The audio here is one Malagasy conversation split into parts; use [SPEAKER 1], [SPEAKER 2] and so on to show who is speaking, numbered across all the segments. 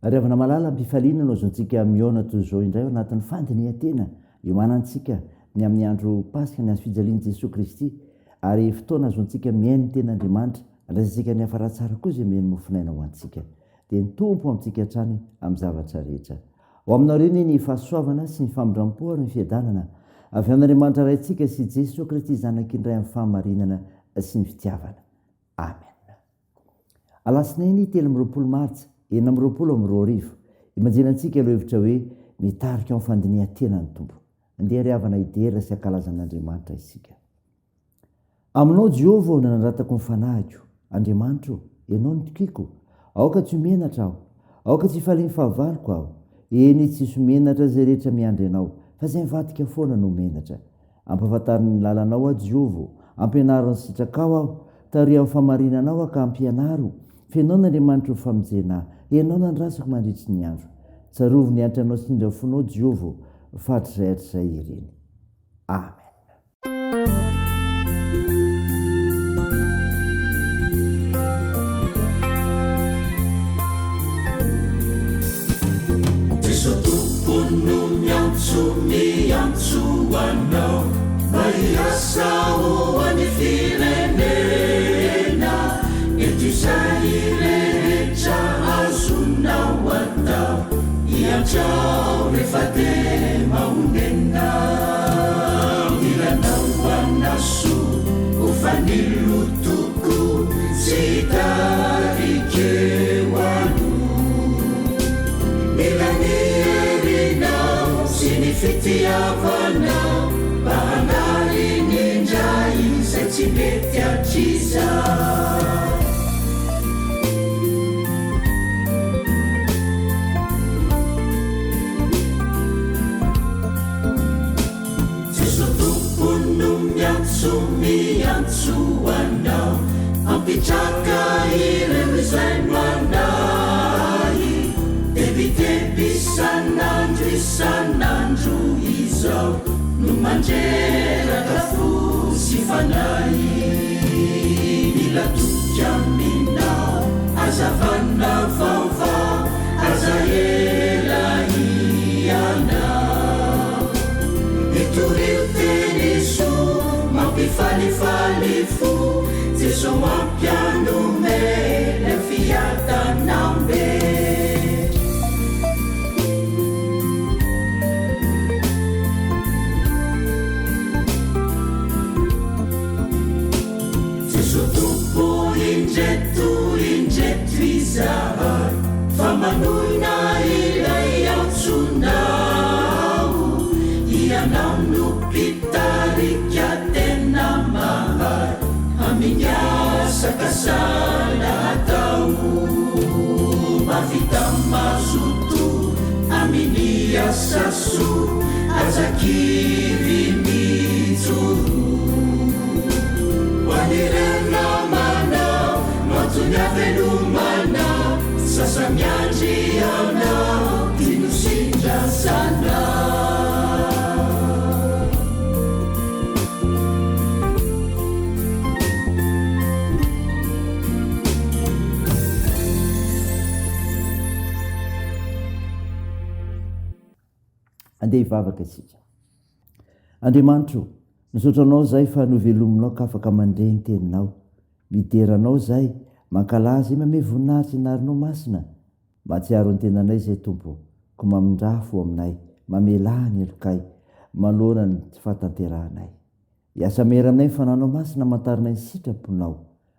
[SPEAKER 1] Ary avana malala mpifaliana anao zontsika miona toy izao indray anatin'ny fandinihan-tena iomanantsika ny amin'ny andro pasika ny azo fijalian'i Jesosy Kristy ary fotoana azontsika miaino ny ten'Andriamanitra andraisantsika ny afaratsara koa izay mihaino mofinaina ho antsika dia ny tompo amintsika hatrany amin'ny zavatra rehetra. Ho aminao reny ny fahasoavana sy ny famindram-po ary ny fiadanana avy amin'Andriamanitra raintsika sy Jesosy Kristy zanak'indray amin'ny fahamarinana sy ny fitiavana. Amen. Alasinainy 13 Martsa 2020 imanjenantsika aloha hevitra hoe mitarika amin'ny fandinihan-tena ny tompo. Andeha riavana idera sy ankalazan'Andriamanitra isika. Aminao Jehovah no nanratako ny fanahiko. Andriamanitro, ianao ny tokiko. Aoka tsy menatra aho, aoka tsy faliany fahavaloko aho. Eny tsy menatra izay rehetra miandry anao, fa izay mivadika foana no menatra. Ampahafantariny ny lalanao a Jehovah, ampianaro ny sitrakao aho, taria amin'ny famarinanao ka ampianaro. Fianao n'Andriamanitro ny famonjena, ianao nandrasako mandritry ny andro. Tsarovo ny antranao sindra fonao Jehovah, fatrizay hatrizay ireny. Amen.
[SPEAKER 2] Miantso anao maiasao any firenena eto izay rehetra azonao atao iantrao rehefa te maonena ilanao anaso ho fanilotoko tsy tarikeo ano milanierinao sy ny fitiavanao bahanary nindray izay tsy mety atriza miantso anao ampitraka ireo izay manahy debideby isan'andro isan'andro izao no mandreraka fo sy fanahy mila toky aminao azavana vaovao aza elaianao mitorio teny soa mampifalifaly fo Jesu mampianome le fiadanambe Jesu tompo indreto izahay fa manoina ilay antsonao ianao no pitarika tena mahay aminyasakasala atao mavita mazoto aminy asaso azakivy mijoro wanirena manao matony avelomanao sasamiandry anao tinosindrasanao
[SPEAKER 1] andeha hivavaka isika. Andriamanitro, nisotranao zay fa novelominao ka afaka mandre ny teninao. Mideranao zay, mankalaza mame voninahitsy narinao masina. Mahatsiaro ny tenanay zay tompo, ko mamindrafo aminay, mamela ny elokay, malona ny tsy fahatanterahanay. Iasa mera aminay fananao masina mantarinay ny sitraponao.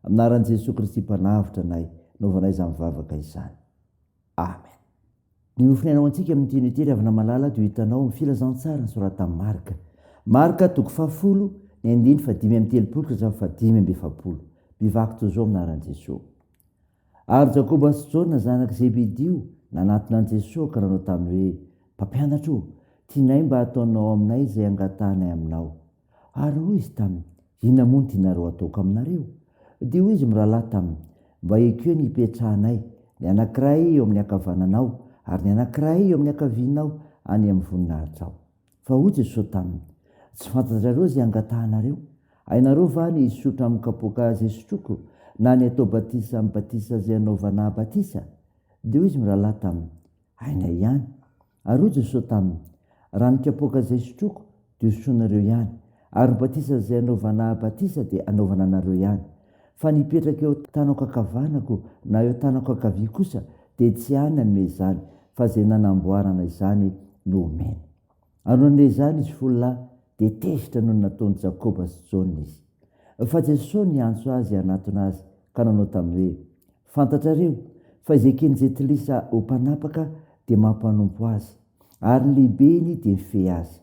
[SPEAKER 1] Aminaran'i Jesosy Kristy mpanavitra anay, novanay izany mivavaka izany. Amen. Ny mofinainao antsika amin'ity notery avana malala dia hitanao amin'ny filazantsara ny soratan'i Marka. Marka 10:5-7. Mivaky toy izao aminaran'i Jesosy. Ary Jakoba sy Jona zanaky Zebedio nanatona an'i Jesosy ka nanao taminy hoe mpampianatro, tianay mba ataonao aminay izay angatanay aminao. Ary hoy izy taminy, inona moa ny tianareo ataoko aminareo? Dia hoy izy mirahalahy taminy, mba ekeo ny hipetrahanay, ny anankiray eo amin'ny ankavananao ary ny anankiray eo amin'ny ankavianao any amin'ny voninahitrao. Fa hoy Jesosy taminy, tsy fantatrareo izay angatahanareo? Hainareo va ny hisotra amin'ny kapoaka izay sotroko, na ny atao batisa amin'ny batisa izay anaovana batisa? Dia hoy izy mirahalahy taminy, aina ihany. Ary Jesosy taminy, raha nikapoaka izay sotroko dia hosoanareo ihany, ary ny batisa izay anaovana batisa dia anaovana anareo ihany. Fa nipetraka eo tanako ankavanako na eo tanako ankavia kosa dia tsy hany hanome izany, fa izay nanamboarana izany no omeny. Anoana izany izy folo dia tezitra noho nataony Jakoba sy Jona izy. Fa Jesosy niantso azy anatona azy ka nanao taminy hoe, fantatrareo fa izay ken'izay tilisa ho mpanapaka dia mampanompo azy, ary ny lehibeny dia mifehy azy.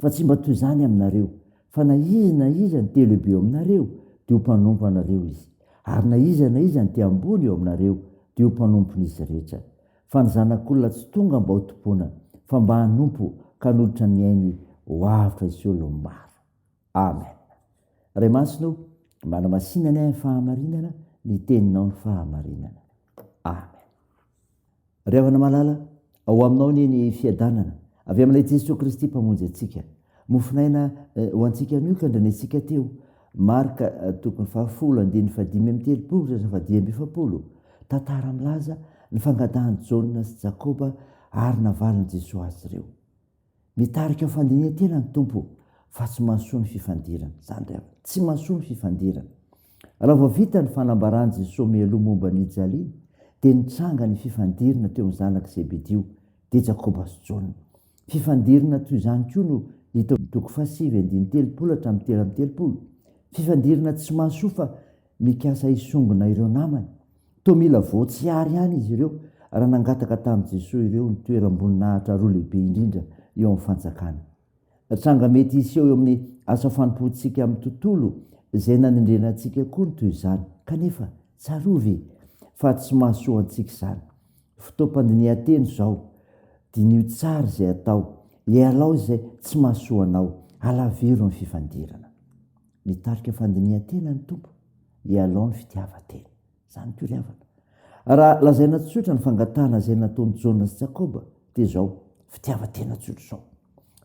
[SPEAKER 1] Fa tsy mba toy izany aminareo, fa na iza ny te lehibe eo aminareo dia ho mpanompo anareo izy, ary na iza ny te ambony eo aminareo dia ho mpanompon'izy rehetra. Fa ny zanak'olona tsy tonga mba ho tompona, fa mba hanompo ka nolotra ny ainy ho avotra isy olona maro. Amen. Ray masino, manamasinany ny fahamarinana, ny teninao ny fahamarinana. Amen. Ry havana malala, ao aminao ny fiadanana avy amin'ilay Jesosy Kristy mpamonjy antsika. Mofinaina ho antsika niokandra ny antsika teo, Marka 10:5-7 tantara milaza ny fangadahan'i Jona sy Jakoba ary navaliny Jesosy azy ireo. Mitarika fandiniana tena ny tompo, fa tsy mahasoa ny fifandirana. Zany rehefa tsy mahasoa ny fifandirana. Raha vao vita ny fanambarany Jesosy mialoha momba ny Ijaliny, dia nitranga ny fifandirana teo amin'ny zanaka Zebedio dia Jakoba sy Jona. Fifandirana toy izany koa no hita toko 7:30-3:30. Fifandirana tsy mahasoa fa mikasa hisongona ireo namany. Toa mila voatsiary ihany izy ireo raha nangataka tamin'i Jesosy ireo ny toeram-boninahitra roa lehibe indrindra eo amin'ny fanjakana. Tranga mety iseho eo amin'ny asa fanompoantsika amin'ny tontolo izay nanindrena antsika koa ny toy izany, kanefa tsarovy fa tsy mahasoa antsika izany. Fotoam-pandinihan-teny izao, dinio tsara izay atao, hialao izay tsy mahasoa anao, alavero amin'ny fifandirana. Mitarika fandinihan-tena ny tompo, hialao ny fitiavan-tena. Zany koa ry havana. Raha lazaina tsotra ny fangatahana izay nataon'i Jona sy Jakoba dia izao, fitiavan-tena tsotra izao.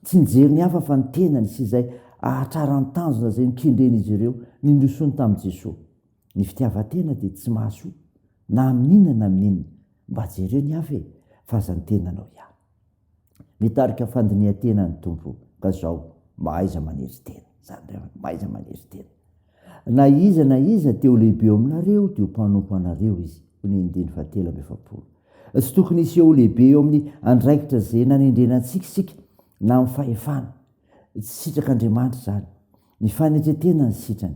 [SPEAKER 1] Tsy nijery ny hafa fa ny tenany sy izay ahatrara ny tanjona izay nikendren'izy ireo nindrosoany tamin'i Jesosy. Ny fitiavan-tena dia tsy mahasoa na amin'inona na amin'inona, mba jereo ny hafa fa aza ny tenanao ihany. Mitarika fandinihan-tena ny tompo, ka izao mahaiza manery tena. Zany rehefa mahaiza manery tena. Na iza te ho lehibe eo aminareo dia ho mpanompo anareo izy. Ny 7:7. Tsy tokony hisy eo lehibe eo amin'ny andraikitra izay nanendrena antsika isika na amin'ny fahefana. Tsy sitrak'Andriamanitra izany. Ny fanetretena ny sitrany.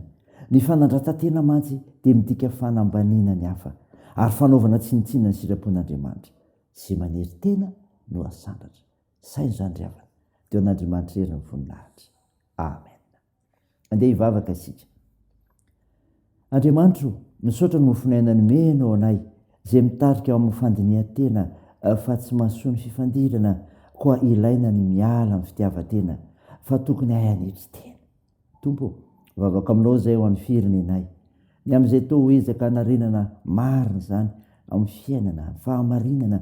[SPEAKER 1] Ny fanandratan-tena mantsy dia midika fanambaniana ny hafa ary fanaovana tsinitsinina ny sitrapon'Andriamanitra. Izay manery tena no asandratra. Saina izany ry havana. Teo an'Andriamanitra ery ny voninahitra. Amen. Andeha hivavaka isika. Andriamanitro, misaotra ny mofinainany menao anay izay mitarika ao amin'ny fandinihan-tena fa tsy mahasoa ny fifandirana, koa ilaina ny miala amin'ny fitiavan-tena fa tokony hay hanetry tena. Tompo, vavaka aminao izay ho an'ny firenenay. Ny amin'izay tao hoezaka hanarenana marina izany amin'ny fiainana, amin'ny fahamarinana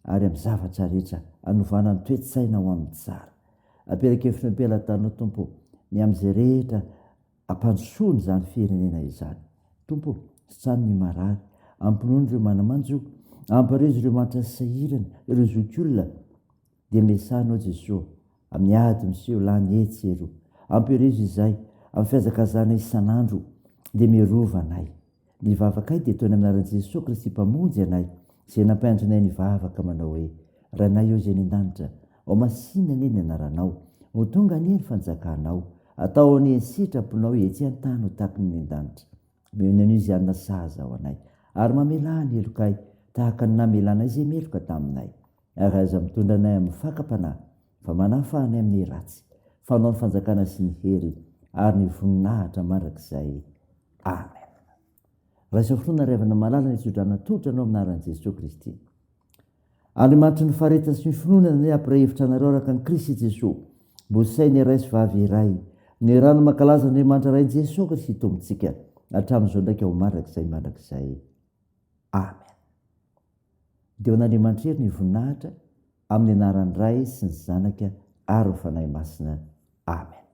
[SPEAKER 1] ary amin'ny zavatra rehetra hanovana ny toe-tsaina ho amin'ny tsara. Aperakefitra ny ampelantanao Tompo, ny amin'izay rehetra ampandrosoany izany firenena izany. Tompo, sy trano ny marary, ampinoany ireo manamanjo, ampareo ireo manitra sahirana, ireo zokiolona, dia mesanao Jesosy, amin'ny ady miseho lany etsero, ampirezo izay, amin'ny fiazakazana isan'andro, dia mirova anay. Ny vavaka ay dia toy ny aminaran'i Jesosy Kristy mpamonjy anay, izay nampiandrinay ny vavaka manao hoe, ranay eo izay ny an-danitra, ao masinana eny ny anaranao, ho tonga anie ny fanjakanao, atao anie ny sitraponao etsy an-tany ho tahaka ny an-danitra. Mihona an'io izy anona sahaza ao anay, ary mamela ny elokay, tahaka ny namelana izay meloka taminay. Ary aza mitondra anay amin'ny fakapanahy, fa manafa anay amin'ny ratsy, fanao ny fanjakana sy ny hery, ary ny voninahitra mandrakizay. Amen. Raha izao fotoana revana malala ny tsodrana totranao aminaran'i Jesosy Kristy. Andriamanitra ny fahareta sy ny finoana ny ampiraha hevitra anareo araka ny Kristy Jesosy, mbosay ny ray sy vavy iray, ny rano mankalaza Andriamanitra ray Jesosy Kristy tombontsika, hatramin'izao ndraika ho mandrakizay. Amen. Dia n'Andriamanitra ery ny voninahitra amin'ny anaran'ny Ray sy ny Zanaka ary ny Fanahy Masina. Amen.